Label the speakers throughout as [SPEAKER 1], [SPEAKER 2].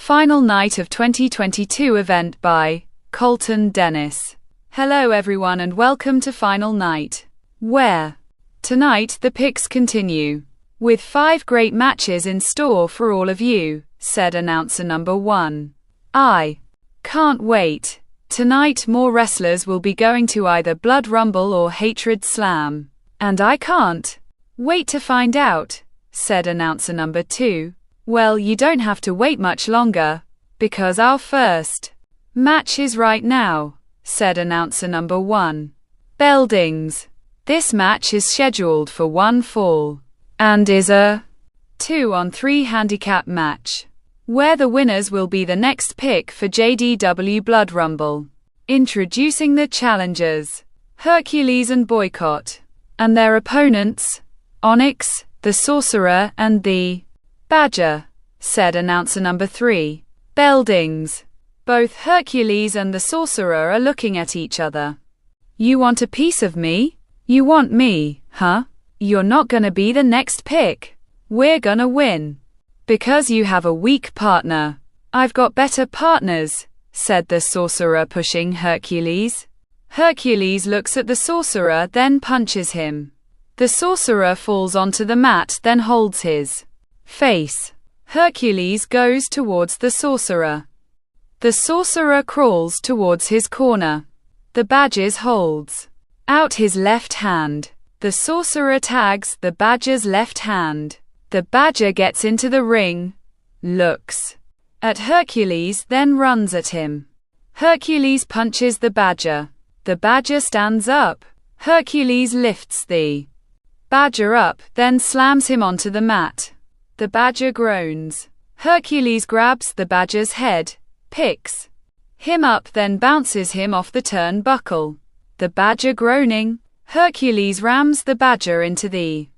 [SPEAKER 1] Final night of 2022 event by Colton Dennis. Hello everyone and welcome to Final Night, where tonight the picks continue, with 5 great matches in store for all of you, said announcer number 1. I can't wait. Tonight more wrestlers will be going to either Blood Rumble or Hatred Slam. And I can't wait to find out, said announcer number 2. Well, you don't have to wait much longer, because our first match is right now, said announcer number 1. Beldings. This match is scheduled for 1 fall, and is a 2-on-3 handicap match, where the winners will be the next pick for JDW Blood Rumble. Introducing the challengers, Hercules and Boycott, and their opponents, Onyx, the Sorcerer and the Badger, said announcer number 3. Beldings. Both Hercules and the Sorcerer are looking at each other. You want a piece of me? You want me, huh? You're not gonna be the next pick. We're gonna win. Because you have a weak partner. I've got better partners, said the Sorcerer, pushing Hercules. Hercules looks at the Sorcerer, then punches him. The Sorcerer falls onto the mat, then holds his face. Hercules goes towards the Sorcerer. The Sorcerer crawls towards his corner. The Badger holds out his left hand. The Sorcerer tags the Badger's left hand. The Badger gets into the ring, looks at Hercules, then runs at him. Hercules punches the Badger. The Badger stands up. Hercules lifts the Badger up, then slams him onto the mat. The Badger groans. Hercules grabs the Badger's head, picks him up, then bounces him off the turnbuckle. The Badger groaning. Hercules rams the Badger into the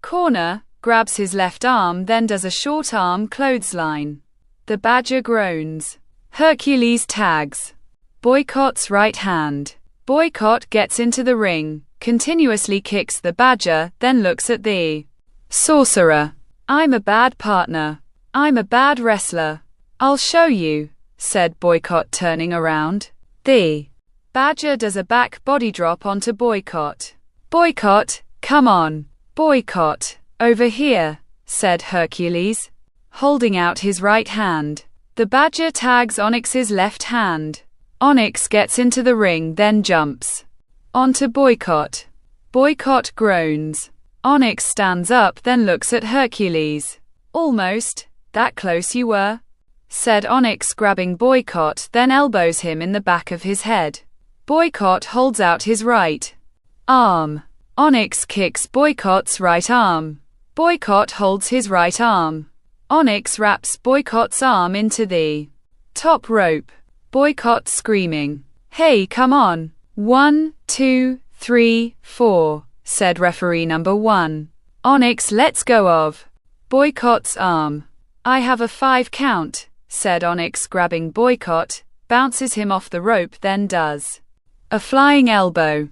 [SPEAKER 1] corner, grabs his left arm, then does a short arm clothesline. The Badger groans. Hercules tags Boycott's right hand. Boycott gets into the ring, continuously kicks the Badger, then looks at the Sorcerer. I'm a bad partner. I'm a bad wrestler. I'll show you, said Boycott, turning around. The Badger does a back body drop onto Boycott. Boycott, come on. Boycott, over here, said Hercules, holding out his right hand. The Badger tags Onyx's left hand. Onyx gets into the ring, then jumps onto Boycott. Boycott groans. Onyx stands up, then looks at Hercules. Almost, that close you were, said Onyx, grabbing Boycott, then elbows him in the back of his head. Boycott holds out his right arm. Onyx kicks Boycott's right arm. Boycott holds his right arm. Onyx wraps Boycott's arm into the top rope. Boycott screaming, "Hey, come on. 1, 2, 3, 4, said referee number 1. Onyx lets go of Boycott's arm. I have a 5 count, said Onyx, grabbing Boycott, bounces him off the rope, then does a flying elbow.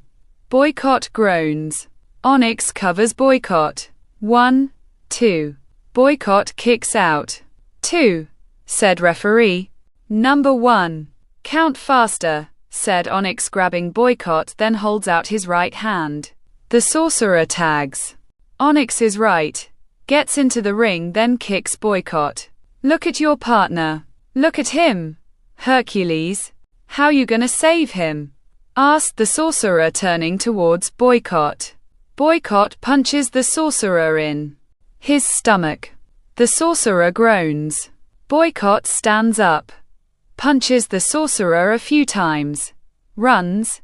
[SPEAKER 1] Boycott groans. Onyx covers Boycott. 1, 2. Boycott kicks out. 2, said referee number 1. Count faster, said Onyx, grabbing Boycott, then holds out his right hand. The Sorcerer tags Onyx is right, gets into the ring, then kicks Boycott. Look at your partner. Look at him. Hercules. How you gonna save him? Asked the Sorcerer, turning towards Boycott. Boycott punches the Sorcerer in his stomach. The Sorcerer groans. Boycott stands up, punches the Sorcerer a few times, runs,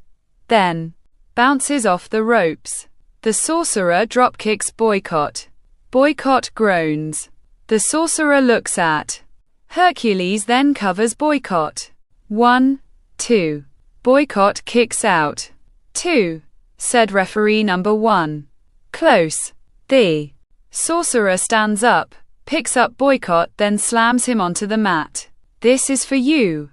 [SPEAKER 1] then bounces off the ropes. The Sorcerer dropkicks Boycott. Boycott groans. The Sorcerer looks at Hercules, then covers Boycott. 1, 2. Boycott kicks out. 2, said referee number 1. Close. The Sorcerer stands up, picks up Boycott, then slams him onto the mat. This is for you,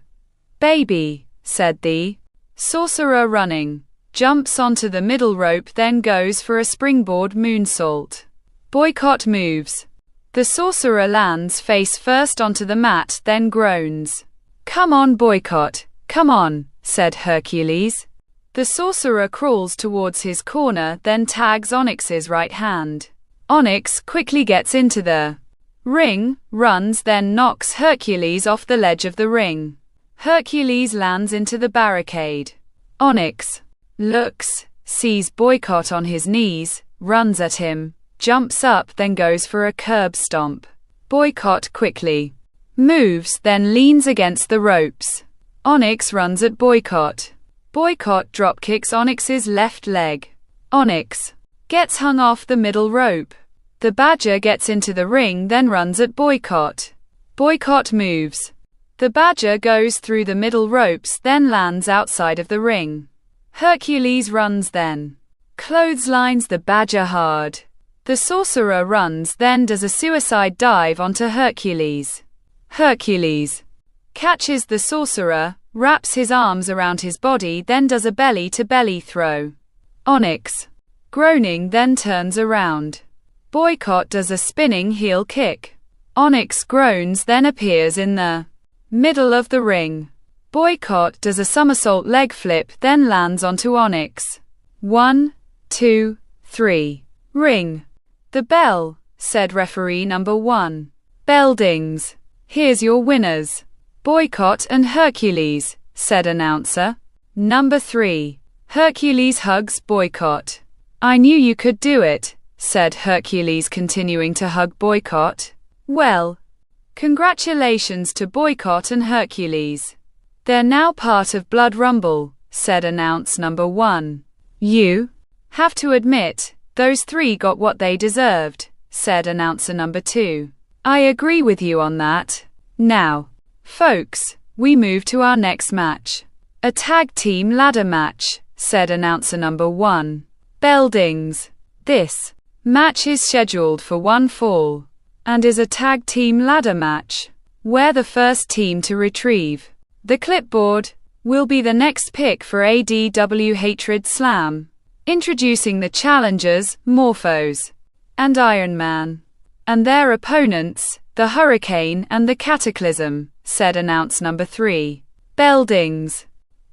[SPEAKER 1] baby, said the Sorcerer, running. Jumps onto the middle rope, then goes for a springboard moonsault. Boycott moves. The sorcerer lands face first onto the mat, then groans. "Come on, Boycott, come on," said Hercules. The sorcerer crawls towards his corner, then tags Onyx's right hand. Onyx quickly gets into the ring, runs, then knocks Hercules off the ledge of the ring. Hercules lands into the barricade. Onyx looks, sees Boycott on his knees, runs at him, jumps up, then goes for a curb stomp. Boycott quickly moves, then leans against the ropes. Onyx runs at Boycott. Boycott dropkicks Onyx's left leg. Onyx gets hung off the middle rope. The badger gets into the ring, then runs at Boycott. Boycott moves. The badger goes through the middle ropes, then lands outside of the ring. Hercules runs, then clotheslines the badger hard. The sorcerer runs, then does a suicide dive onto Hercules. Hercules catches the sorcerer, wraps his arms around his body, then does a belly-to-belly throw. Onyx groaning, then turns around. Boycott does a spinning heel kick. Onyx groans, then appears in the middle of the ring. Boycott does a somersault leg flip, then lands onto Onyx. 1, 2, 3. Ring the bell, said referee number 1. Bell dings. Here's your winners, Boycott and Hercules, said announcer number 3. Hercules hugs Boycott. I knew you could do it, said Hercules, continuing to hug Boycott. Well, congratulations to Boycott and Hercules. They're now part of Blood Rumble, said announcer number 1. You have to admit, those three got what they deserved, said announcer number 2. I agree with you on that. Now, folks, we move to our next match. A tag team ladder match, said announcer number 1. Bell dings. This match is scheduled for one fall, and is a tag team ladder match, where the first team to retrieve the clipboard will be the next pick for ADW Hatred Slam. Introducing the challengers, Morphos and Iron Man, and their opponents, the Hurricane and the Cataclysm, said announcer number 3. Bell dings.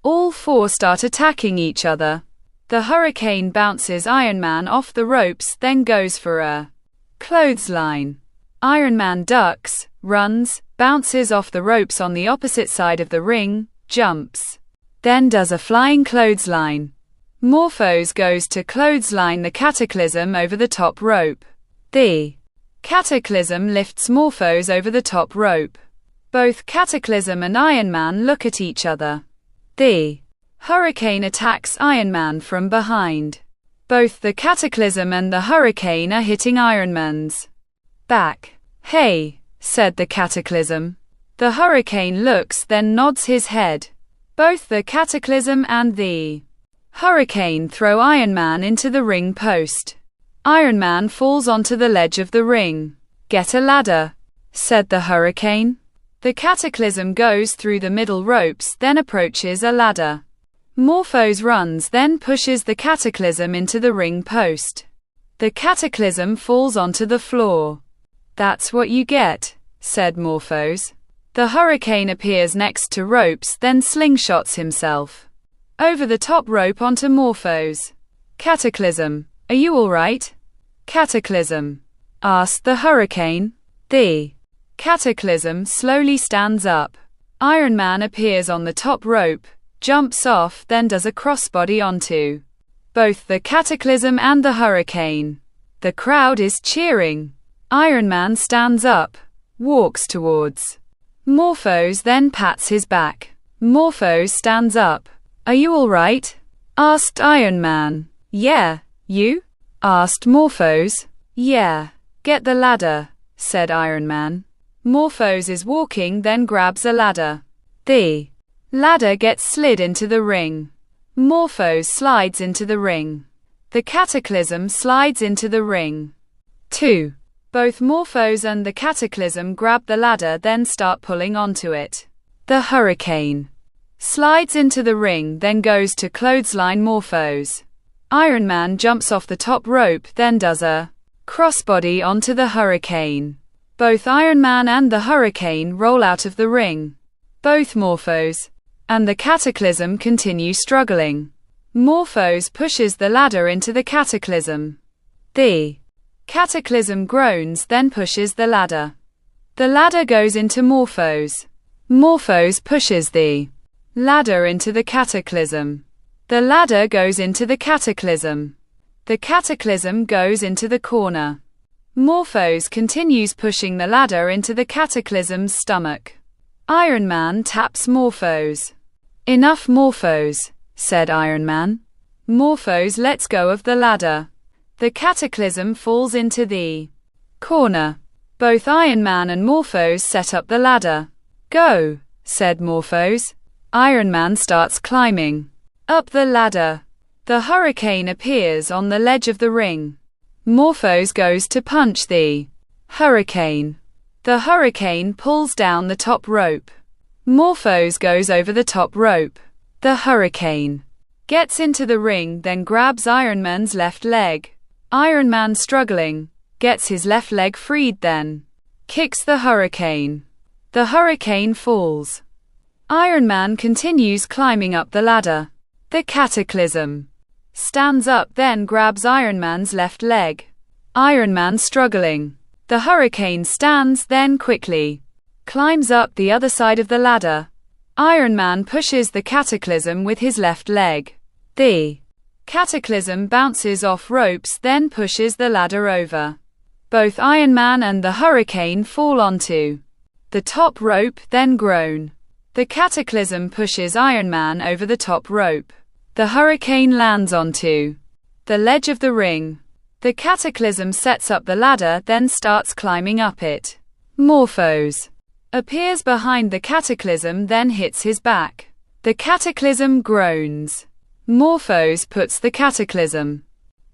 [SPEAKER 1] All four start attacking each other. The Hurricane bounces Iron Man off the ropes, then goes for a clothesline. Iron Man ducks, runs, bounces off the ropes on the opposite side of the ring, jumps, then does a flying clothesline. Morphos goes to clothesline the Cataclysm over the top rope. The Cataclysm lifts Morphos over the top rope. Both Cataclysm and Iron Man look at each other. The Hurricane attacks Iron Man from behind. Both the Cataclysm and the Hurricane are hitting Iron Man's back. Hey, said the Cataclysm. The Hurricane looks, then nods his head. Both the Cataclysm and the Hurricane throw Iron Man into the ring post. Iron Man falls onto the ledge of the ring. Get a ladder, said the Hurricane. The Cataclysm goes through the middle ropes, then approaches a ladder. Morphos runs, then pushes the Cataclysm into the ring post. The Cataclysm falls onto the floor. That's what you get, said Morphos. The Hurricane appears next to ropes, then slingshots himself over the top rope onto Morphos. Cataclysm, are you alright? Cataclysm asked the Hurricane. The Cataclysm slowly stands up. Iron Man appears on the top rope, jumps off, then does a crossbody onto both the Cataclysm and the Hurricane. The crowd is cheering. Iron Man stands up, walks towards Morphos, then pats his back. Morphos stands up. Are you alright? Asked Iron Man. Yeah, you? Asked Morphos. Yeah. Get the ladder, said Iron Man. Morphos is walking, then grabs a ladder. The ladder gets slid into the ring. Morphos slides into the ring. The Cataclysm slides into the ring. 2. Both Morphos and the Cataclysm grab the ladder, then start pulling onto it. The Hurricane slides into the ring, then goes to clothesline Morphos. Iron Man jumps off the top rope, then does a crossbody onto the Hurricane. Both Iron Man and the Hurricane roll out of the ring. Both Morphos and the Cataclysm continue struggling. Morphos pushes the ladder into the Cataclysm. The Cataclysm groans, then pushes the ladder. The ladder goes into Morphos. Morphos pushes the ladder into the Cataclysm. The ladder goes into the Cataclysm. The Cataclysm goes into the corner. Morphos continues pushing the ladder into the Cataclysm's stomach. Iron Man taps Morphos. "Enough, Morphos," said Iron Man. Morphos lets go of the ladder. The Cataclysm falls into the corner. Both Iron Man and Morphos set up the ladder. "Go," said Morphos. Iron Man starts climbing up the ladder. The Hurricane appears on the ledge of the ring. Morphos goes to punch the Hurricane. The Hurricane pulls down the top rope. Morphos goes over the top rope. The Hurricane gets into the ring, then grabs Iron Man's left leg. Iron Man, struggling, gets his left leg freed, then kicks the Hurricane. The Hurricane falls. Iron Man continues climbing up the ladder. The Cataclysm stands up, then grabs Iron Man's left leg. Iron Man, struggling. The Hurricane stands, then quickly climbs up the other side of the ladder. Iron Man pushes the Cataclysm with his left leg. The Cataclysm bounces off ropes, then pushes the ladder over. Both Iron Man and the Hurricane fall onto the top rope, then groan. The Cataclysm pushes Iron Man over the top rope. The Hurricane lands onto the ledge of the ring. The Cataclysm sets up the ladder, then starts climbing up it. Morphos appears behind the Cataclysm, then hits his back. The Cataclysm groans. Morphos puts the Cataclysm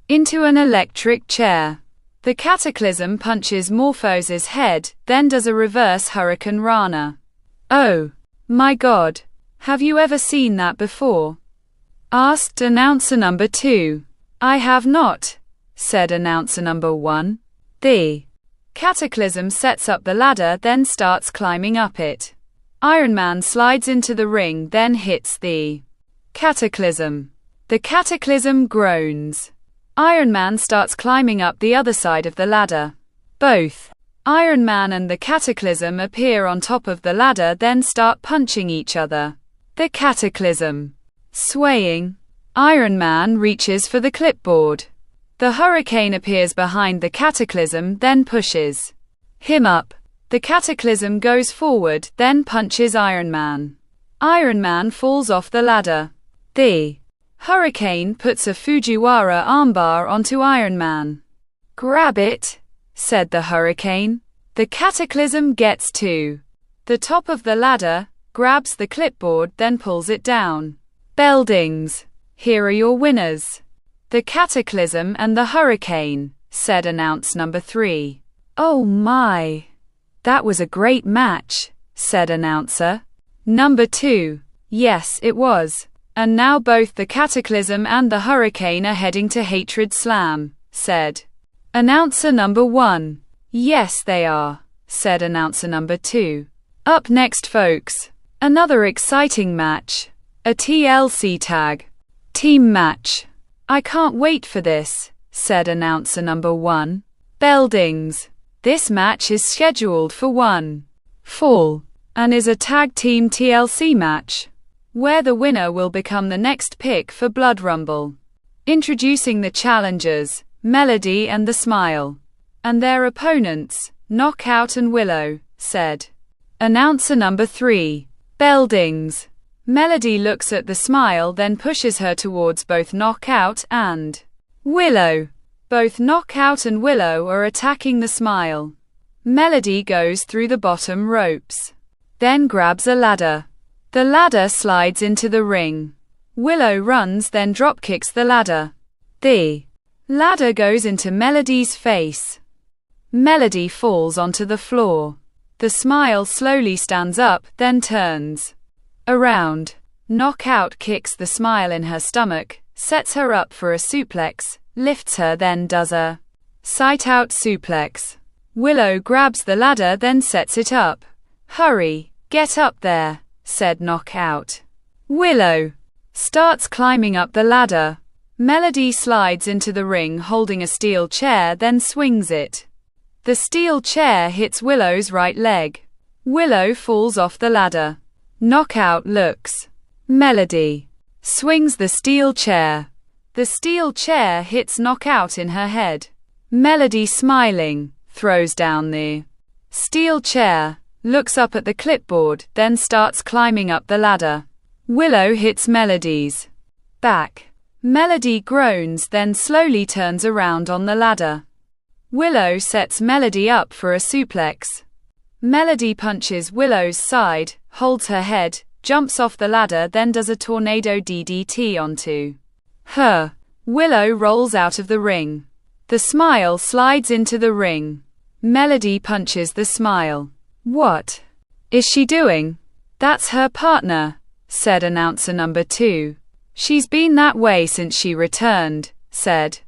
[SPEAKER 1] into an electric chair. The Cataclysm punches Morphos's head, then does a reverse Hurricane Rana. "Oh my God, have you ever seen that before?" asked announcer number 2. "I have not," said announcer number 1. The Cataclysm sets up the ladder, then starts climbing up it. Iron Man slides into the ring, then hits the Cataclysm. The Cataclysm groans. Iron Man starts climbing up the other side of the ladder. Both Iron Man and the Cataclysm appear on top of the ladder, then start punching each other. The Cataclysm swaying. Iron Man reaches for the clipboard. The Hurricane appears behind the Cataclysm, then pushes him up. The Cataclysm goes forward, then punches Iron Man. Iron Man falls off the ladder. The Hurricane puts a Fujiwara armbar onto Iron Man. "Grab it," said the Hurricane. The Cataclysm gets to the top of the ladder, grabs the clipboard, then pulls it down. "Beldings, here are your winners, the Cataclysm and the Hurricane," said announcer number 3. "Oh my, that was a great match," said announcer number 2. "Yes, it was. And now both the Cataclysm and the Hurricane are heading to Hatred Slam," said announcer number 1. "Yes, they are," said announcer number 2. "Up next, folks, another exciting match. A TLC tag team match. I can't wait for this," said announcer number 1. "Beldings, this match is scheduled for 1 fall and is a tag team TLC match, where the winner will become the next pick for Blood Rumble. Introducing the challengers, Melody and the Smile, and their opponents, Knockout and Willow," said announcer number 3. "Beldings." Melody looks at the Smile, then pushes her towards both Knockout and Willow. Both Knockout and Willow are attacking the Smile. Melody goes through the bottom ropes, then grabs a ladder. The ladder slides into the ring. Willow runs, then dropkicks the ladder. The ladder goes into Melody's face. Melody falls onto the floor. The Smile slowly stands up, then turns around. Knockout kicks the Smile in her stomach, sets her up for a suplex, lifts her, then does a sight-out suplex. Willow grabs the ladder then sets it up. Hurry, get up there, said Knockout. Willow starts climbing up the ladder. Melody slides into the ring holding a steel chair then swings it. The steel chair hits Willow's right leg. Willow falls off the ladder. Knockout looks. Melody swings the steel chair. The steel chair hits Knockout in her head. Melody, smiling, throws down the steel chair, looks up at the clipboard, then starts climbing up the ladder. Willow hits Melody's back. Melody groans then slowly turns around on the ladder. Willow sets Melody up for a suplex. Melody punches Willow's side, holds her head, jumps off the ladder then does a tornado DDT onto her. Willow rolls out of the ring. The Smile slides into the ring. Melody punches the Smile. What is she doing? That's her partner, said announcer number 2. She's been that way since she returned, said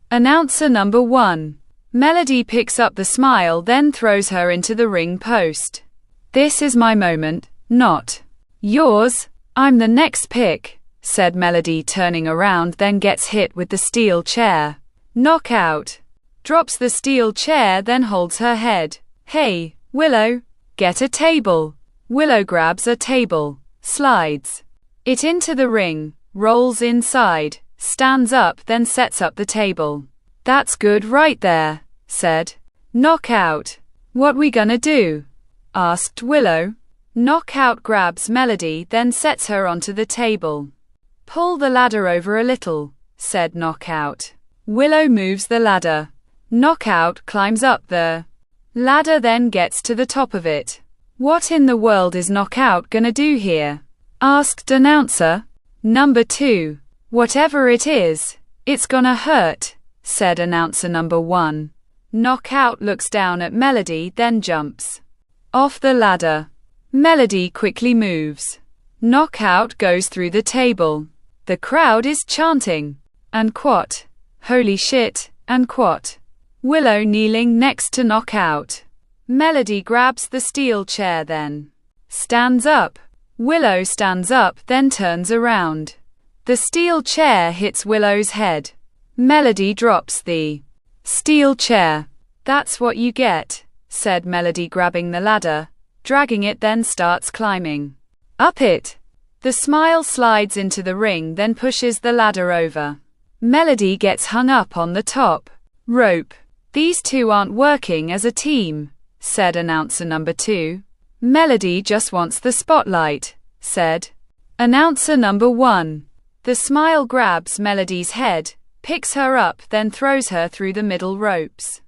[SPEAKER 1] announcer number 1. Melody picks up the Smile then throws her into the ring post. This is my moment, not yours. I'm the next pick, said Melody turning around then gets hit with the steel chair. Knockout drops the steel chair then holds her head. Hey, Willow, get a table. Willow grabs a table, slides it into the ring, rolls inside, stands up then sets up the table. That's good right there, said Knockout. What we gonna do? Asked Willow. Knockout grabs Melody then sets her onto the table. Pull the ladder over a little, said Knockout. Willow moves the ladder. Knockout climbs up the ladder then gets to the top of it. What in the world is Knockout gonna do here? Asked announcer number 2. Whatever it is, it's gonna hurt, said announcer number 1. Knockout looks down at Melody then jumps off the ladder. Melody quickly moves. Knockout goes through the table. The crowd is chanting. And quat. Holy shit, and quat. Willow kneeling next to Knockout. Melody grabs the steel chair then stands up. Willow stands up then turns around. The steel chair hits Willow's head. Melody drops the steel chair. That's what you get, said Melody grabbing the ladder, dragging it then starts climbing up it. The Smile slides into the ring then pushes the ladder over. Melody gets hung up on the top rope. These two aren't working as a team, said announcer number 2. Melody just wants the spotlight, said announcer number 1. The Smile grabs Melody's head, picks her up then throws her through the middle ropes.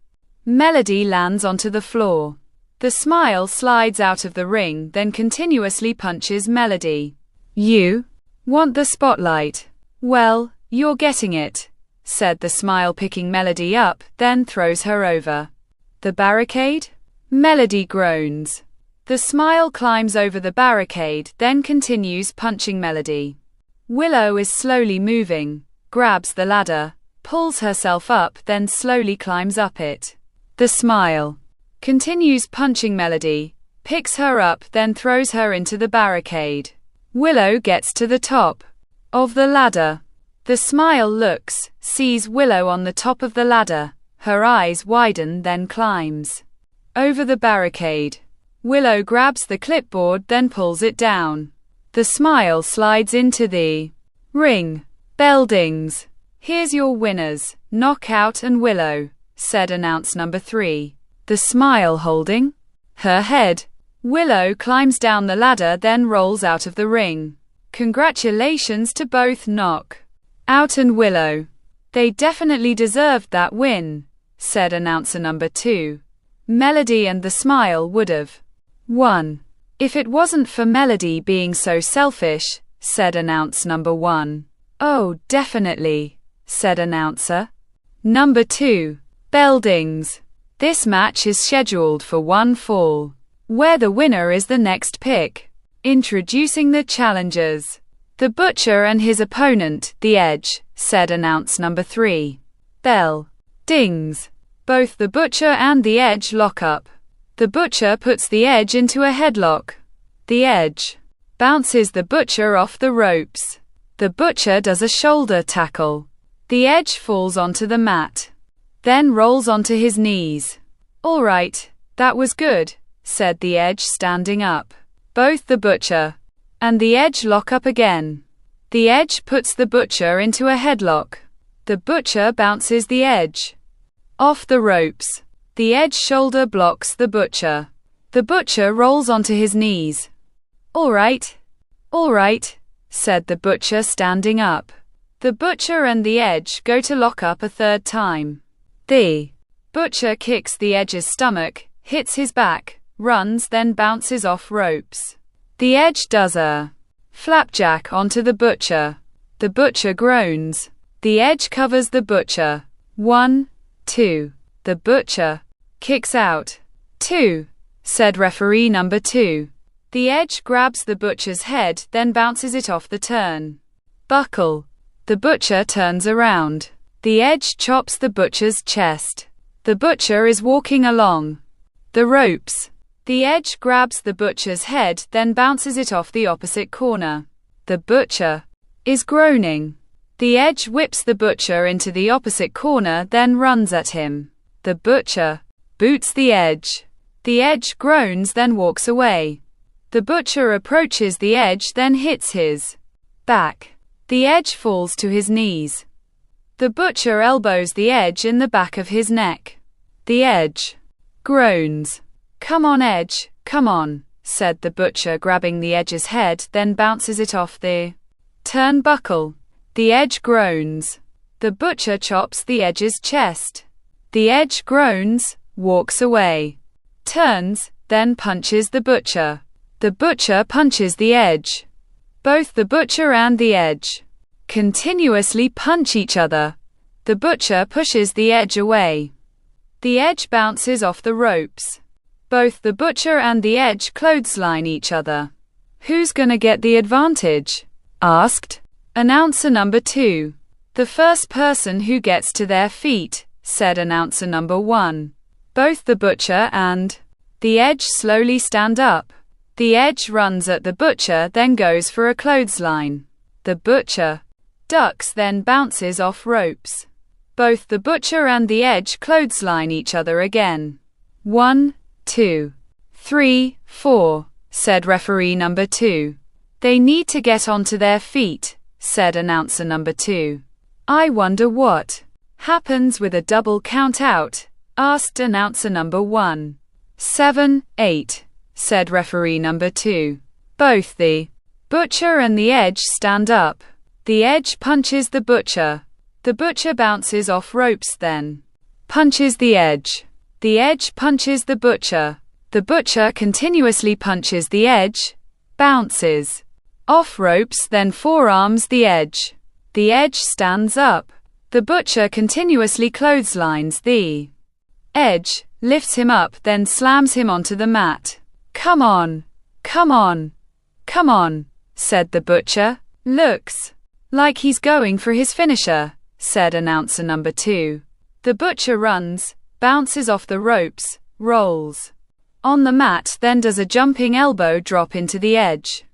[SPEAKER 1] Melody lands onto the floor. The Smile slides out of the ring then continuously punches Melody. You want the spotlight? Well, you're getting it, said the Smile picking Melody up then throws her over the barricade. Melody groans. The Smile climbs over the barricade then continues punching Melody. Willow is slowly moving, grabs the ladder, pulls herself up then slowly climbs up it. The Smile continues punching Melody, picks her up then throws her into the barricade. Willow gets to the top of the ladder. The Smile looks, sees Willow on the top of the ladder, her eyes widen then climbs over the barricade. Willow grabs the clipboard then pulls it down. The Smile slides into the ring. Bell dings. Here's your winners, Knockout and Willow, said announcer number 3. The Smile holding her head. Willow climbs down the ladder then rolls out of the ring. Congratulations to both Knockout and Willow. They definitely deserved that win, said announcer number 2. Melody and the Smile would've won if it wasn't for Melody being so selfish, said announcer number 1. Oh, definitely, said announcer number 2. Bell dings. This match is scheduled for one fall, where the winner is the next pick. Introducing the challengers. The Butcher and his opponent, The Edge, said announcer number 3. Bell dings. Both the butcher and the edge lock up. The butcher puts the edge into a headlock. The edge bounces the butcher off the ropes. The butcher does a shoulder tackle. The edge falls onto the mat, then rolls onto his knees. "All right, that was good," said the edge, standing up. Both the butcher and the edge lock up again. The edge puts the butcher into a headlock. The butcher bounces the edge off the ropes. The edge shoulder blocks the butcher. The butcher rolls onto his knees. All right, said the butcher, standing up. The butcher and the edge go to lock up a third time. The butcher kicks the edge's stomach, hits his back, runs, then bounces off ropes. The edge does a flapjack onto the butcher. The butcher groans. The edge covers the butcher. 1, 2. The butcher kicks out. 2, said referee number 2. The edge grabs the butcher's head, then bounces it off the turn buckle. The butcher turns around. The edge chops the butcher's chest. The butcher is walking along the ropes. The edge grabs the butcher's head, then bounces it off the opposite corner. The butcher is groaning. The edge whips the butcher into the opposite corner, then runs at him. The butcher boots the edge. The edge groans, then walks away. The butcher approaches the edge, then hits his back. The edge falls to his knees. The butcher elbows the edge in the back of his neck. The edge groans. "Come on, edge, come on," said the butcher, grabbing the edge's head, then bounces it off the turnbuckle. The edge groans. The butcher chops the edge's chest. The edge groans, walks away, turns, then punches the butcher. The butcher punches the edge. Both the butcher and the edge continuously punch each other. The butcher pushes the edge away. The edge bounces off the ropes. Both the butcher and the edge clothesline each other. "Who's gonna get the advantage?" asked announcer number 2. "The first person who gets to their feet," said announcer number 1. Both the butcher and the edge slowly stand up. The edge runs at the butcher, then goes for a clothesline. The butcher ducks, then bounces off ropes. Both the butcher and the edge clothesline each other again. 1, 2, 3, 4, said referee number 2. "They need to get onto their feet," said announcer number 2. "I wonder what happens with a double count out?" asked announcer number 1. 7, 8, said referee number 2. Both the butcher and the edge stand up. The edge punches the butcher. The butcher bounces off ropes, then punches the edge. The edge punches the butcher. The butcher continuously punches the edge, bounces off ropes, then forearms the edge. The edge stands up. The butcher continuously clotheslines the edge, lifts him up, then slams him onto the mat. "Come on, come on, come on," said the butcher. "Looks like he's going for his finisher," said announcer number 2. The butcher runs, bounces off the ropes, rolls on the mat, then does a jumping elbow drop into the edge.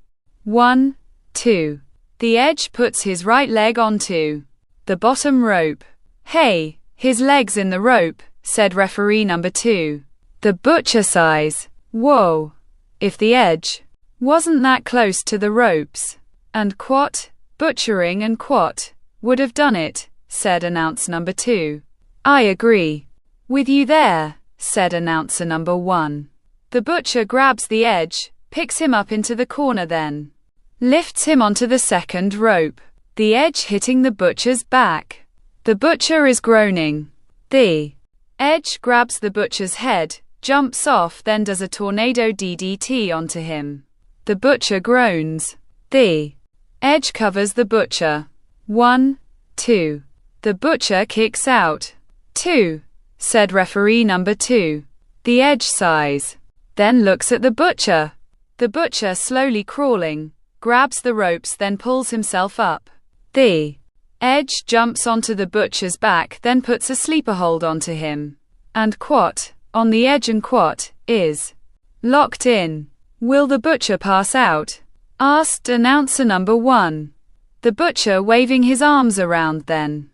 [SPEAKER 1] 1, 2. The edge puts his right leg onto the bottom rope. "Hey, his leg's in the rope," said referee number 2. The butcher sighs. "Whoa. If the edge wasn't that close to the ropes, and quat, butchering and quat, would have done it," said announcer number 2. "I agree with you there," said announcer number 1. The butcher grabs the edge, picks him up into the corner, then lifts him onto the second rope. The edge hitting the butcher's back. The butcher is groaning. The edge grabs the butcher's head, jumps off, then does a tornado DDT onto him. The butcher groans. The edge covers the butcher. 1, 2. The butcher kicks out. 2, said referee number 2. The edge sighs, then looks at the butcher. The butcher, slowly crawling, grabs the ropes, then pulls himself up. The edge jumps onto the butcher's back, then puts a sleeper hold onto him. and quat, on the edge, and quat is locked in. Will the butcher pass out? Asked announcer number 1. The butcher, waving his arms around, then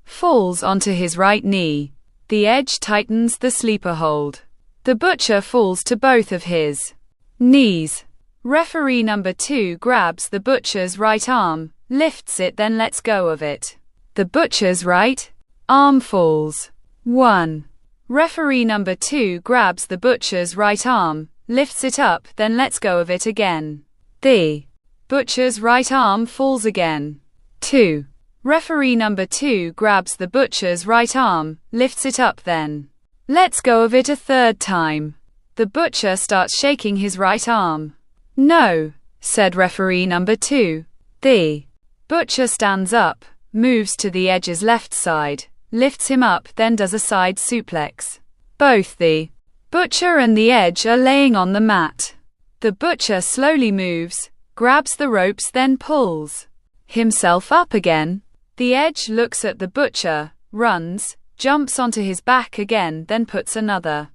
[SPEAKER 1] falls onto his right knee. The edge tightens the sleeper hold. The butcher falls to both of his knees. Referee number 2 grabs the butcher's right arm, lifts it, then lets go of it. The butcher's right arm falls. 1. Referee number 2 grabs the butcher's right arm, lifts it up, then lets go of it again. The butcher's right arm falls again. 2. Referee number 2 grabs the butcher's right arm, lifts it up, then lets go of it a third time. The butcher starts shaking his right arm. No, said referee number 2. The butcher stands up, moves to the edge's left side, lifts him up, then does a side suplex. Both the butcher and the edge are laying on the mat. The butcher slowly moves, grabs the ropes, then pulls himself up again. The edge looks at the butcher, runs, jumps onto his back again, then puts another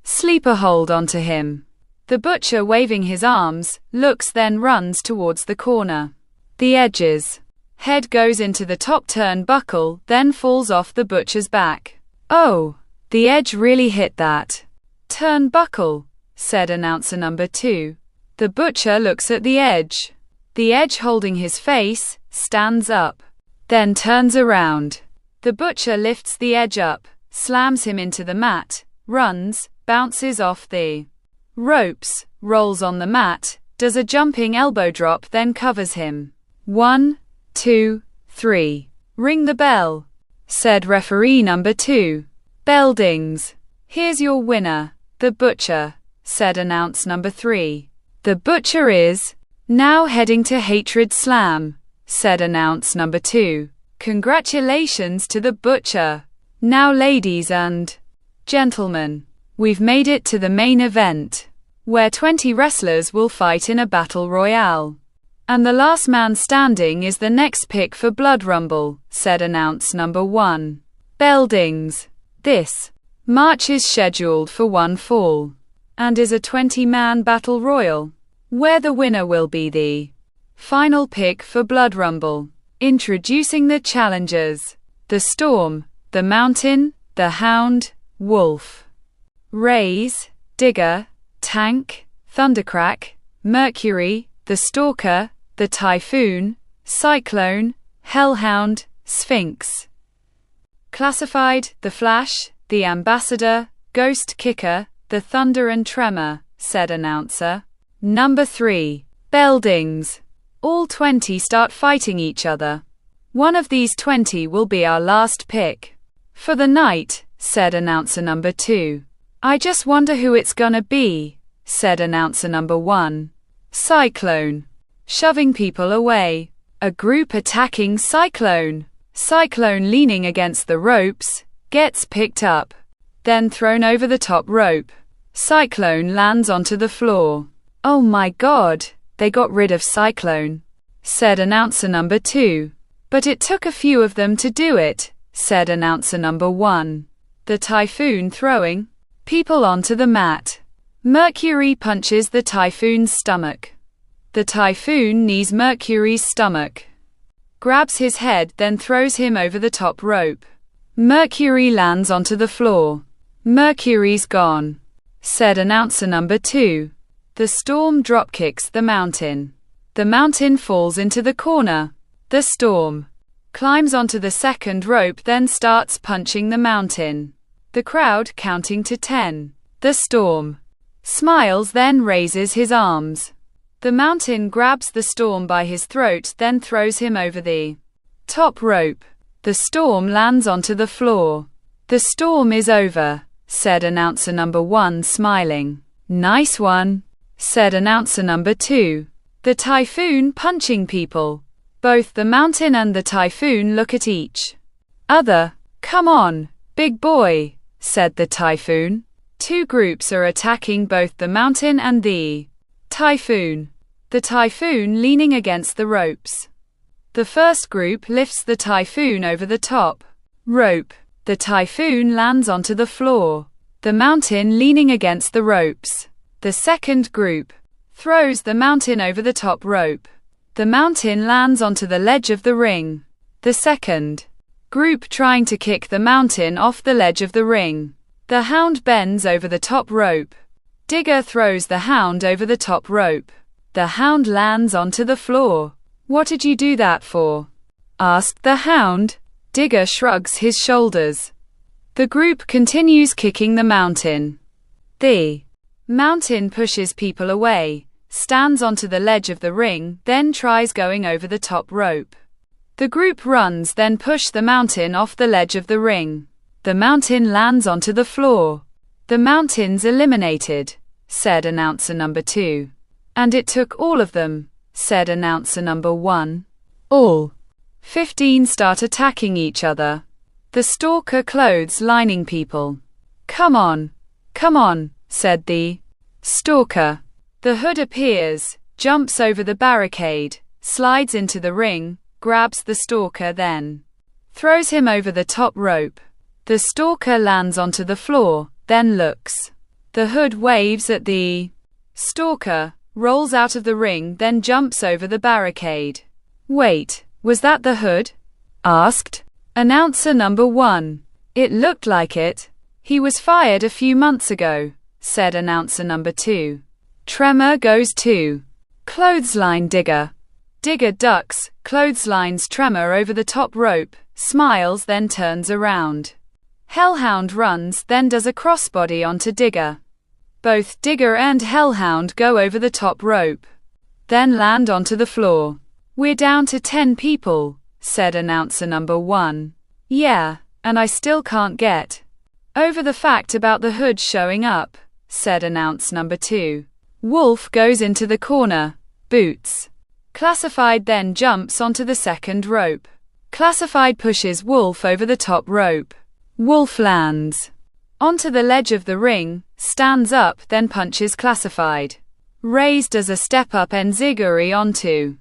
[SPEAKER 1] sleeper hold onto him. The butcher, waving his arms, looks, then runs towards the corner. The edge's head goes into the top turnbuckle, then falls off the butcher's back. Oh, the edge really hit that turnbuckle, said announcer number 2. The butcher looks at the edge. The edge, holding his face, stands up, then turns around. The butcher lifts the edge up, slams him into the mat, runs, bounces off the ropes, rolls on the mat, does a jumping elbow drop, then covers him. 1, 2, 3. Ring the bell, said referee number 2. Bell dings. Here's your winner, the butcher, said announce number 3. The butcher is now heading to Hatred Slam, said announce number 2. Congratulations to the butcher. Now, ladies and gentlemen, we've made it to the main event, where 20 wrestlers will fight in a battle royale. And the last man standing is the next pick for Blood Rumble, said announce number 1. Bell dings. This match is scheduled for one fall, and is a 20-man battle royal, where the winner will be the final pick for Blood Rumble. Introducing the challengers: the Storm, the Mountain, the Hound, Wolf, Raise, Digger, Tank, Thundercrack, Mercury, the Stalker, the Typhoon, Cyclone, Hellhound, Sphinx. Classified: the Flash, the Ambassador, Ghost Kicker, the Thunder and Tremor, said announcer number 3. Bell dings. All 20 start fighting each other. One of these 20 will be our last pick for the night, said announcer number 2. I just wonder who it's gonna be, said announcer number 1. Cyclone. Shoving people away. A group attacking Cyclone. Cyclone, leaning against the ropes, gets picked up, then thrown over the top rope. Cyclone lands onto the floor. Oh my God, they got rid of Cyclone, said announcer number 2. But it took a few of them to do it, said announcer number 1. The Typhoon, throwing people onto the mat. Mercury punches the Typhoon's stomach. The Typhoon knees Mercury's stomach, grabs his head, then throws him over the top rope. Mercury lands onto the floor. Mercury's gone, said announcer number 2. The Storm dropkicks the Mountain. The Mountain falls into the corner. The Storm climbs onto the second rope, then starts punching the Mountain. The crowd counting to 10. The Storm smiles, then raises his arms. The Mountain grabs the Storm by his throat, then throws him over the top rope. The Storm lands onto the floor. The Storm is over, said announcer number 1, smiling. Nice one, said announcer number 2. The Typhoon punching people. Both the Mountain and the Typhoon look at each other. Come on, big boy, said the Typhoon. Two groups are attacking both the Mountain and the Typhoon. The Typhoon leaning against the ropes. The first group lifts the Typhoon over the top rope. The typhoon lands onto the floor. The mountain leaning against the ropes. The second group throws the mountain over the top rope. The mountain lands onto the ledge of the ring. The second group trying to kick the mountain off the ledge of the ring. The hound bends over the top rope. Digger throws the hound over the top rope. The hound lands onto the floor. What did you do that for? Asked the hound. Digger shrugs his shoulders. The group continues kicking the mountain. The mountain pushes people away, stands onto the ledge of the ring, then tries going over the top rope. The group runs, then push the mountain off the ledge of the ring. The mountain lands onto the floor. The mountain's eliminated, said announcer number 2. And it took all of them, said announcer number 1. All 15 start attacking each other. The stalker clothes-lining people. Come on, said the stalker. The hood appears, jumps over the barricade, slides into the ring, grabs the stalker, then throws him over the top rope. The stalker lands onto the floor, then looks. The hood waves at the stalker, rolls out of the ring, then jumps over the barricade. Wait, was that the hood? Asked announcer number 1. It looked like it. He was fired a few months ago, said announcer number 2. Tremor goes to clothesline Digger. Digger ducks, clotheslines Tremor over the top rope, smiles, then turns around. Hellhound runs, then does a crossbody onto Digger. Both Digger and Hellhound go over the top rope, then land onto the floor. We're down to 10 people, said announcer number 1. Yeah, and I still can't get over the fact about the hood showing up, said announcer number 2. Wolf goes into the corner. Boots. Classified then jumps onto the second rope. Classified pushes Wolf over the top rope. Wolf lands onto the ledge of the ring, stands up, then punches Classified. Raise does a step-up enziguri onto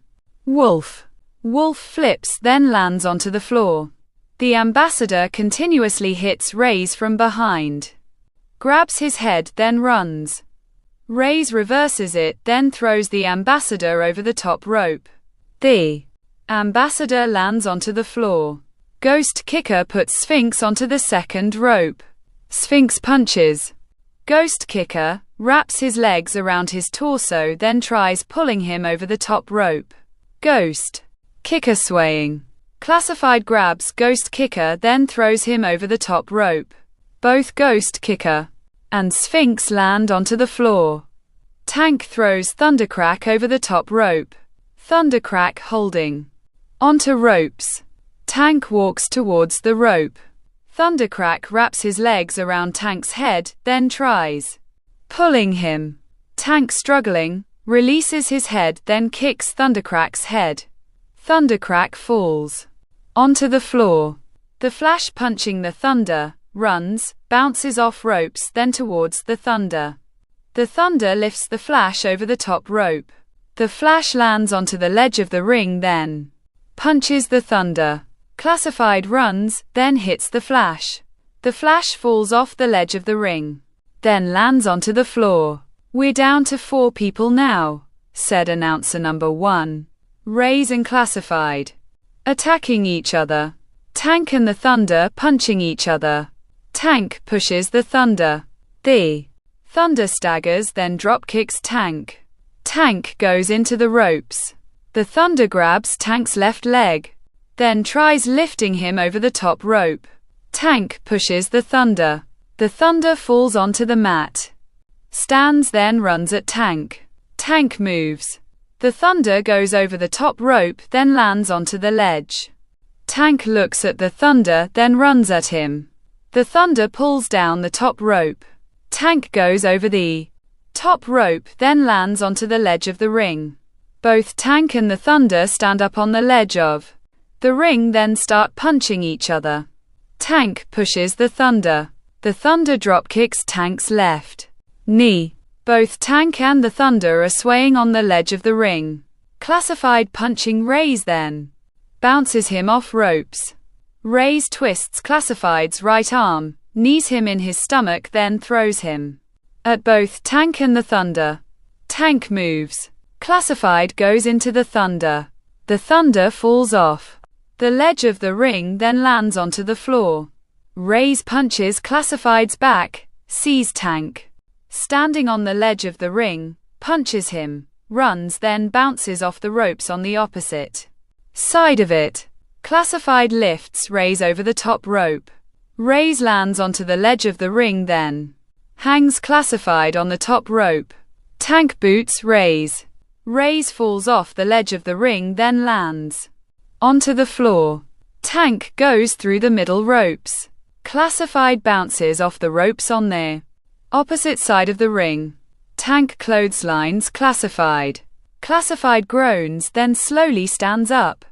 [SPEAKER 1] Wolf. Wolf flips, then lands onto the floor. The ambassador continuously hits Raise from behind. Grabs his head, then runs. Raise reverses it, then throws the ambassador over the top rope. The ambassador lands onto the floor. Ghost Kicker puts Sphinx onto the second rope. Sphinx punches. Ghost Kicker wraps his legs around his torso, then tries pulling him over the top rope. Ghost Kicker swaying. Classified grabs Ghost Kicker, then throws him over the top rope. Both Ghost Kicker and Sphinx land onto the floor. Tank throws Thundercrack over the top rope. Thundercrack holding onto ropes. Tank walks towards the rope. Thundercrack wraps his legs around Tank's head, then tries pulling him. Tank struggling, releases his head, then kicks Thundercrack's head. Thundercrack falls onto the floor. The Flash punching the Thunder, runs, bounces off ropes, then towards the Thunder. The Thunder lifts the Flash over the top rope. The Flash lands onto the ledge of the ring, then punches the Thunder. Classified runs, then hits the Flash. The Flash falls off the ledge of the ring, then lands onto the floor. We're down to 4 people now, said announcer number 1. Raise and Classified attacking each other. Tank and the Thunder punching each other. Tank pushes the Thunder. The Thunder staggers, then drop kicks Tank. Tank goes into the ropes. The Thunder grabs Tank's left leg, then tries lifting him over the top rope. Tank pushes the Thunder. The Thunder falls onto the mat. Stands, then runs at Tank. Tank moves. The Thunder goes over the top rope, then lands onto the ledge. Tank looks at the Thunder, then runs at him. The Thunder pulls down the top rope. Tank goes over the top rope, then lands onto the ledge of the ring. Both Tank and the Thunder stand up on the ledge of the ring, then start punching each other. Tank pushes the Thunder. The Thunder drop kicks Tank's left knee. Both Tank and the Thunder are swaying on the ledge of the ring. Classified punching Raise, then bounces him off ropes. Ray's twists Classified's right arm, knees him in his stomach, then throws him at both Tank and the Thunder. Tank moves. Classified goes into the Thunder. The Thunder falls off the ledge of the ring, then lands onto the floor. Ray's punches Classified's back, sees Tank standing on the ledge of the ring, punches him, runs, then bounces off the ropes on the opposite side of it. Classified lifts Ray's over the top rope. Ray's lands onto the ledge of the ring, then hangs Classified on the top rope. Tank boots Ray's. Ray's falls off the ledge of the ring, then lands onto the floor. Tank goes through the middle ropes. Classified bounces off the ropes on the opposite side of the ring. Tank clotheslines Classified. Classified groans, then slowly stands up.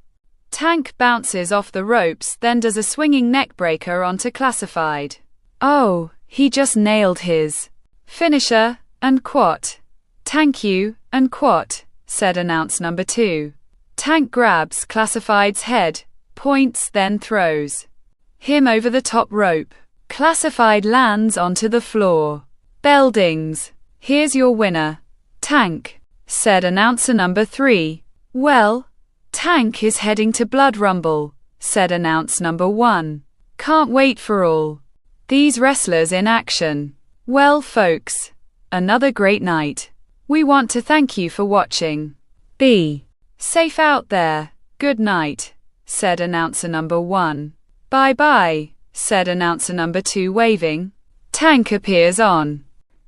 [SPEAKER 1] Tank bounces off the ropes, then does a swinging neckbreaker onto Classified. Oh, he just nailed his finisher, and quat. Thank you, and quat, said announce number 2. Tank grabs Classified's head, points, then throws him over the top rope. Classified lands onto the floor. Bell dings. Here's your winner, Tank, said announcer number 3. Well, Tank is heading to Blood Rumble, said announce number 1. Can't wait for all these wrestlers in action. Well, folks, another great night. We want to thank you for watching. Be safe out there. Good night, said announcer number 1. Bye bye, said announcer number 2, waving. Tank appears on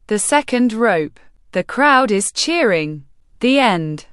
[SPEAKER 1] the second rope. The crowd is cheering. The end.